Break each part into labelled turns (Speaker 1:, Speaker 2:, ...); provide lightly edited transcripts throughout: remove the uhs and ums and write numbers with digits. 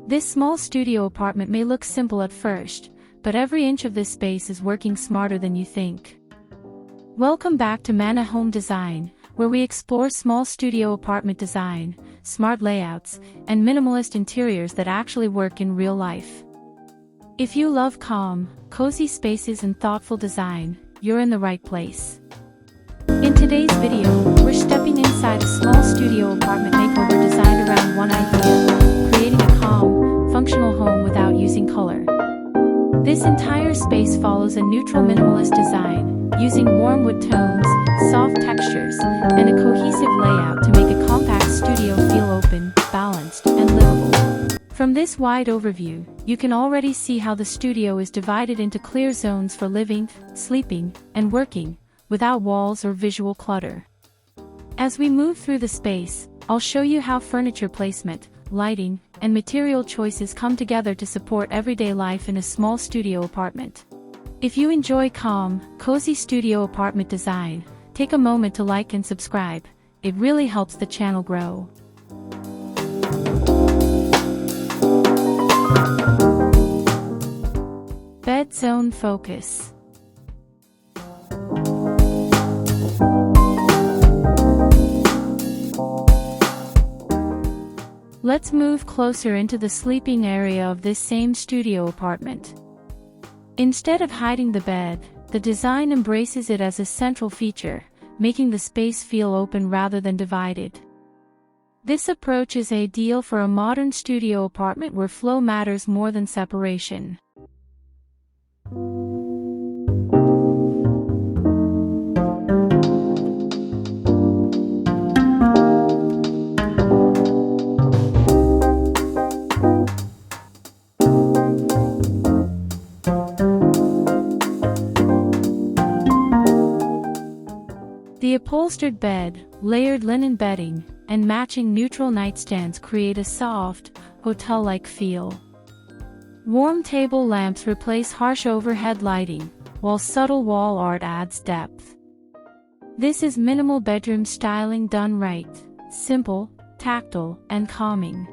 Speaker 1: This small studio apartment may look simple at first, but every inch of this space is working smarter than you think. Welcome back to Manna Home Design, where we explore small studio apartment design, smart layouts, and minimalist interiors that actually work in real life. If you love calm, cozy spaces and thoughtful design, you're in the right place. In today's video, we're stepping inside a small studio apartment makeover designed around one idea, creating a calm, functional home without using color. This entire space follows a neutral minimalist design, using warm wood tones, soft textures, and a cohesive layout to make a compact studio feel open, balanced, and livable. From this wide overview, you can already see how the studio is divided into clear zones for living, sleeping, and working, without walls or visual clutter. As we move through the space, I'll show you how furniture placement, lighting, and material choices come together to support everyday life in a small studio apartment. If you enjoy calm, cozy studio apartment design, take a moment to like and subscribe. It really helps the channel grow. Bed zone focus. Let's move closer into the sleeping area of this same studio apartment. Instead of hiding the bed, the design embraces it as a central feature, making the space feel open rather than divided. This approach is ideal for a modern studio apartment where flow matters more than separation. The upholstered bed, layered linen bedding, and matching neutral nightstands create a soft, hotel-like feel. Warm table lamps replace harsh overhead lighting, while subtle wall art adds depth. This is minimal bedroom styling done right, simple, tactile, and calming.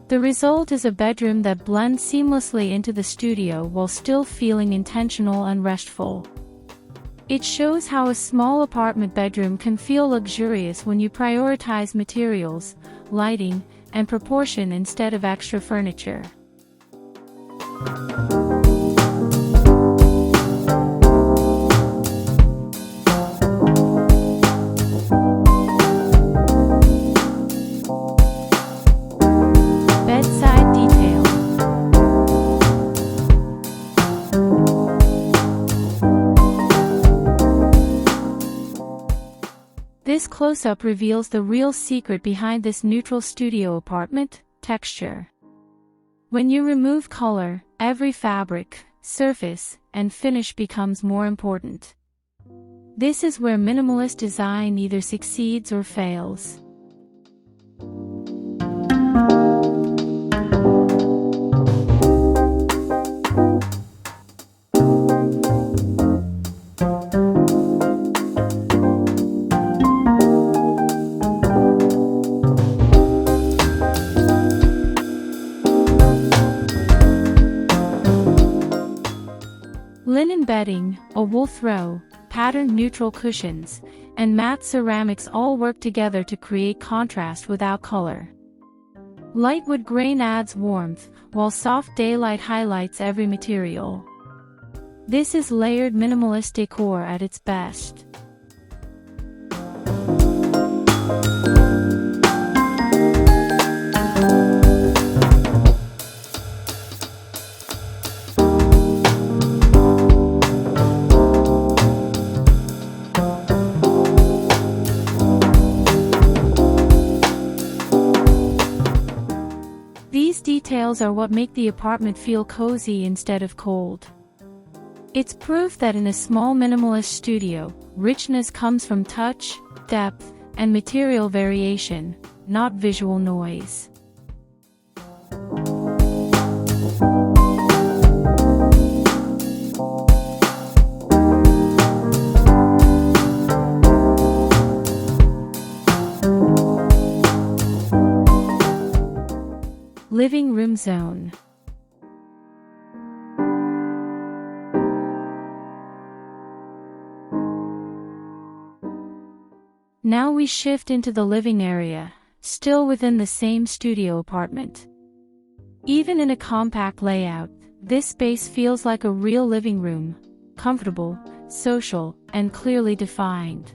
Speaker 1: The result is a bedroom that blends seamlessly into the studio while still feeling intentional and restful. It shows how a small apartment bedroom can feel luxurious when you prioritize materials, lighting, and proportion instead of extra furniture. This close-up reveals the real secret behind this neutral studio apartment: texture. When you remove color, every fabric, surface, and finish becomes more important. This is where minimalist design either succeeds or fails. Linen bedding, a wool throw, patterned neutral cushions, and matte ceramics all work together to create contrast without color. Light wood grain adds warmth, while soft daylight highlights every material. This is layered minimalist decor at its best. These details are what make the apartment feel cozy instead of cold. It's proof that in a small minimalist studio, richness comes from touch, depth, and material variation, not visual noise. Living room zone. Now we shift into the living area, still within the same studio apartment. Even in a compact layout, this space feels like a real living room, comfortable, social, and clearly defined.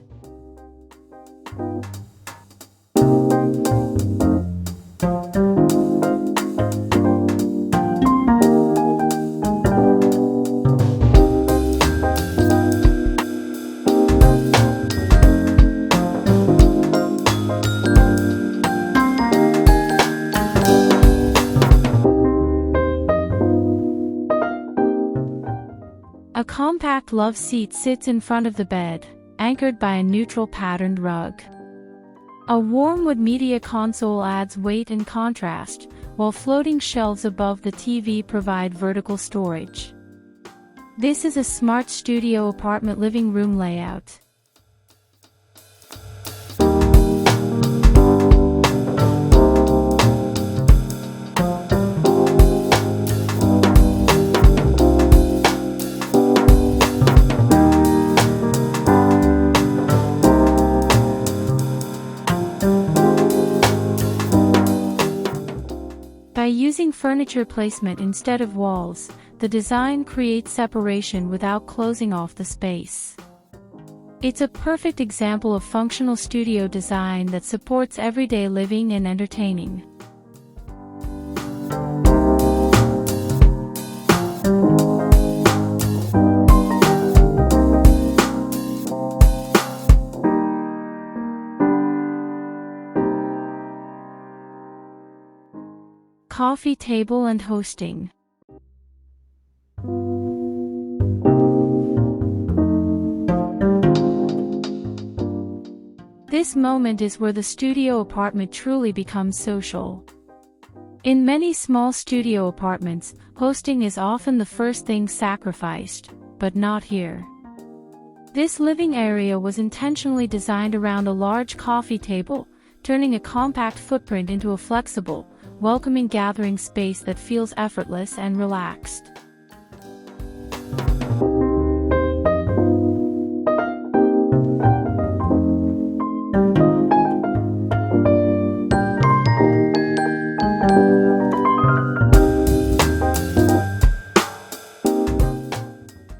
Speaker 1: A compact love seat sits in front of the bed, anchored by a neutral patterned rug. A warm wood media console adds weight and contrast, while floating shelves above the TV provide vertical storage. This is a smart studio apartment living room layout. By using furniture placement instead of walls, the design creates separation without closing off the space. It's a perfect example of functional studio design that supports everyday living and entertaining. Coffee table and hosting. This moment is where the studio apartment truly becomes social. In many small studio apartments, hosting is often the first thing sacrificed, but not here. This living area was intentionally designed around a large coffee table, turning a compact footprint into a flexible, welcoming gathering space that feels effortless and relaxed.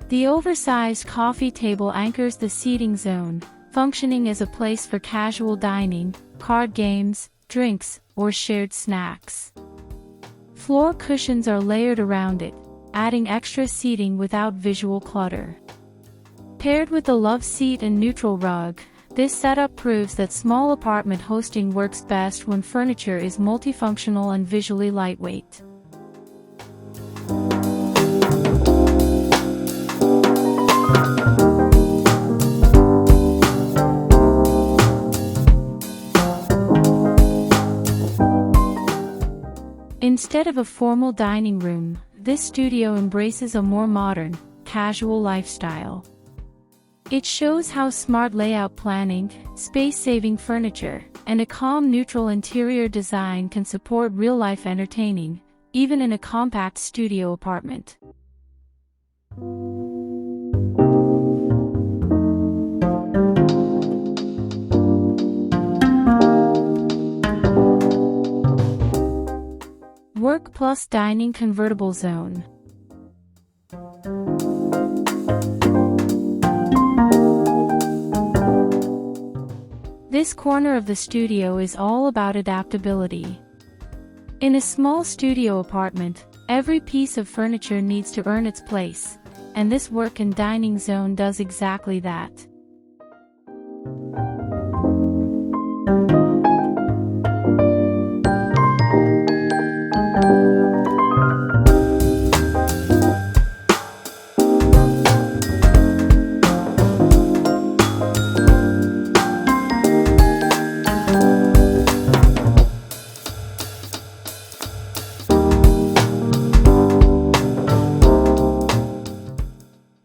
Speaker 1: The oversized coffee table anchors the seating zone, functioning as a place for casual dining, card games, drinks, or shared snacks. Floor cushions are layered around it, adding extra seating without visual clutter. Paired with the love seat and neutral rug, this setup proves that small apartment hosting works best when furniture is multifunctional and visually lightweight. Instead of a formal dining room, this studio embraces a more modern, casual lifestyle. It shows how smart layout planning, space-saving furniture, and a calm neutral interior design can support real-life entertaining, even in a compact studio apartment. Work plus dining convertible zone. This corner of the studio is all about adaptability. In a small studio apartment, every piece of furniture needs to earn its place, and this work and dining zone does exactly that.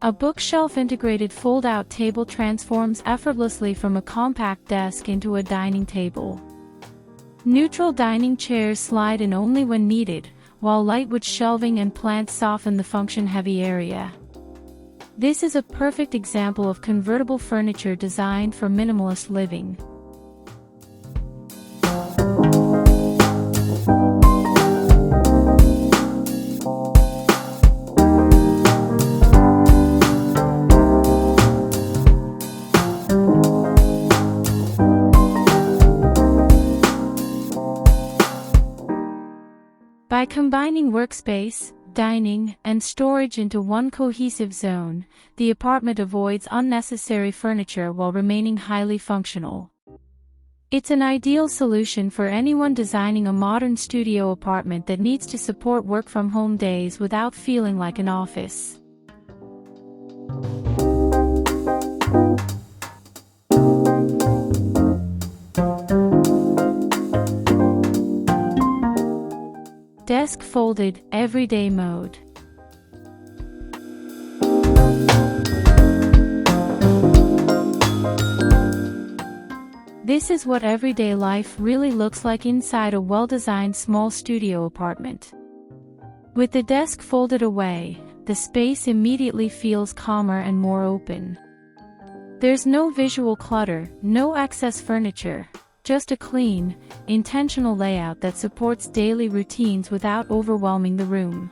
Speaker 1: A bookshelf integrated fold-out table transforms effortlessly from a compact desk into a dining table. Neutral dining chairs slide in only when needed, while lightwood shelving and plants soften the function-heavy area. This is a perfect example of convertible furniture designed for minimalist living. By combining workspace, dining, and storage into one cohesive zone, the apartment avoids unnecessary furniture while remaining highly functional. It's an ideal solution for anyone designing a modern studio apartment that needs to support work-from-home days without feeling like an office. Desk folded, everyday mode. This is what everyday life really looks like inside a well-designed small studio apartment. With the desk folded away, the space immediately feels calmer and more open. There's no visual clutter, no excess furniture. Just a clean, intentional layout that supports daily routines without overwhelming the room.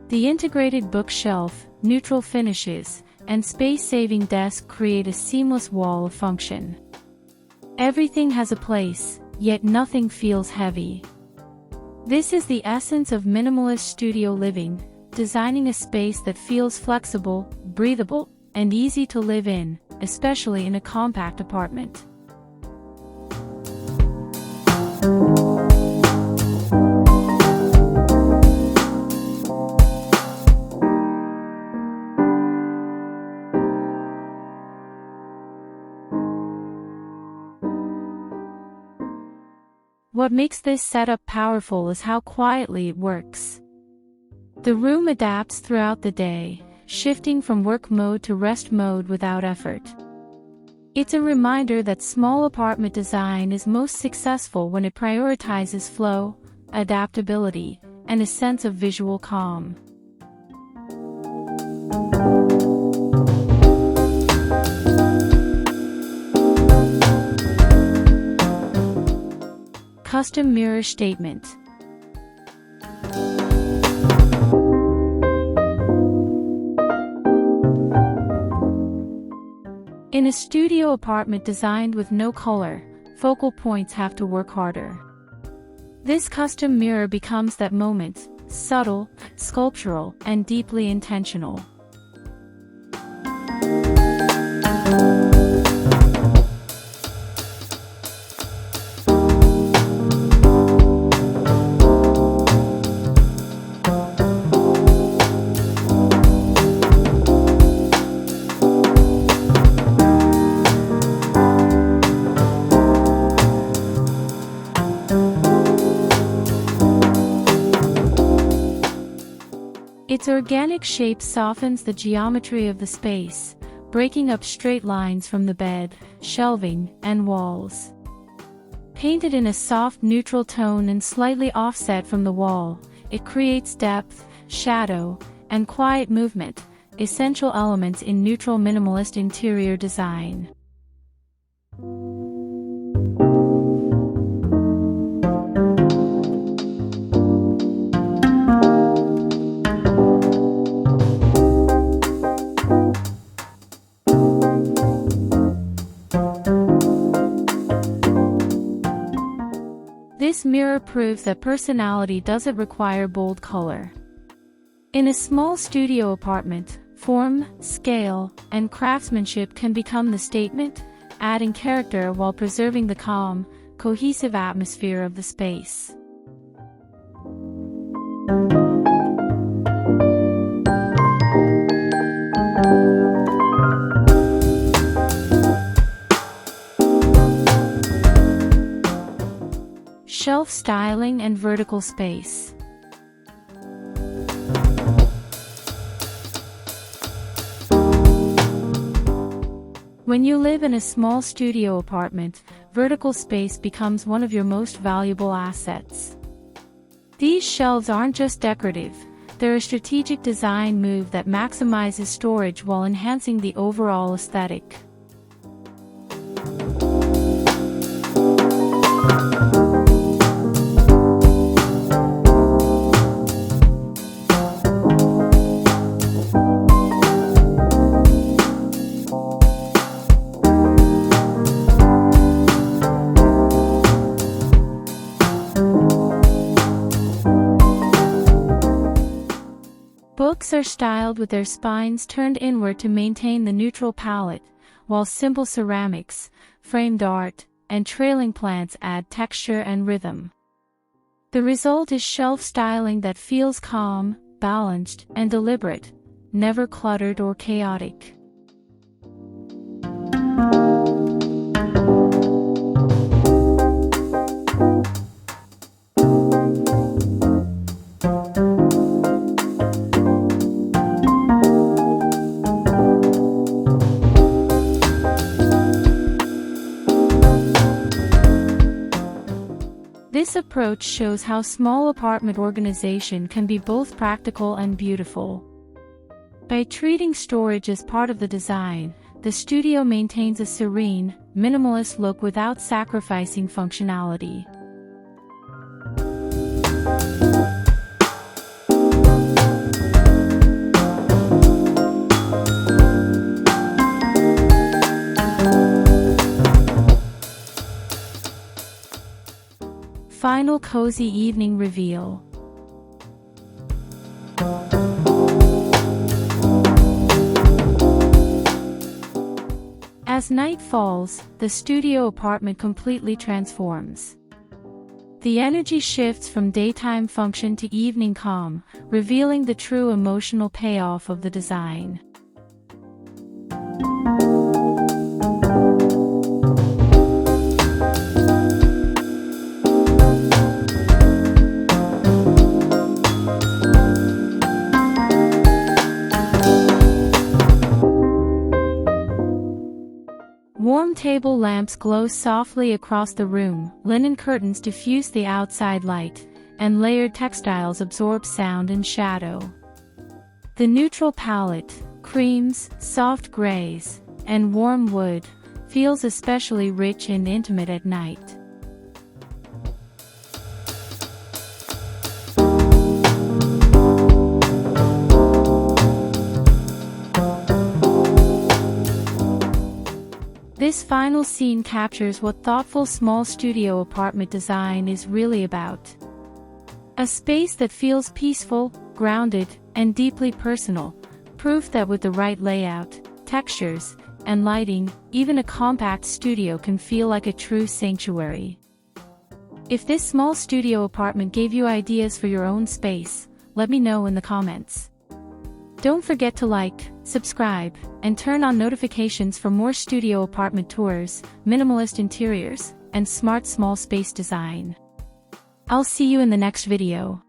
Speaker 1: The integrated bookshelf, neutral finishes, and space-saving desk create a seamless wall of function. Everything has a place, yet nothing feels heavy. This is the essence of minimalist studio living, designing a space that feels flexible, breathable, and easy to live in, especially in a compact apartment. What makes this setup powerful is how quietly it works. The room adapts throughout the day, shifting from work mode to rest mode without effort. It's a reminder that small apartment design is most successful when it prioritizes flow, adaptability, and a sense of visual calm. Custom mirror statement. In a studio apartment designed with no color, focal points have to work harder. This custom mirror becomes that moment, subtle, sculptural, and deeply intentional. Its organic shape softens the geometry of the space, breaking up straight lines from the bed, shelving, and walls. Painted in a soft neutral tone and slightly offset from the wall, it creates depth, shadow, and quiet movement, essential elements in neutral minimalist interior design. This mirror proves that personality doesn't require bold color. In a small studio apartment, form, scale, and craftsmanship can become the statement, adding character while preserving the calm, cohesive atmosphere of the space. styling and vertical space. When you live in a small studio apartment, vertical space becomes one of your most valuable assets. These shelves aren't just decorative, they're a strategic design move that maximizes storage while enhancing the overall aesthetic. Books are styled with their spines turned inward to maintain the neutral palette, while simple ceramics, framed art, and trailing plants add texture and rhythm. The result is shelf styling that feels calm, balanced, and deliberate, never cluttered or chaotic. This approach shows how small apartment organization can be both practical and beautiful. By treating storage as part of the design, the studio maintains a serene, minimalist look without sacrificing functionality. Final cozy evening reveal. As night falls, the studio apartment completely transforms. The energy shifts from daytime function to evening calm, revealing the true emotional payoff of the design. Warm table lamps glow softly across the room, linen curtains diffuse the outside light, and layered textiles absorb sound and shadow. The neutral palette, creams, soft grays, and warm wood, feels especially rich and intimate at night. This final scene captures what thoughtful small studio apartment design is really about. A space that feels peaceful, grounded, and deeply personal, proof that with the right layout, textures, and lighting, even a compact studio can feel like a true sanctuary. If this small studio apartment gave you ideas for your own space, let me know in the comments. Don't forget to like, subscribe, and turn on notifications for more studio apartment tours, minimalist interiors, and smart small space design. I'll see you in the next video.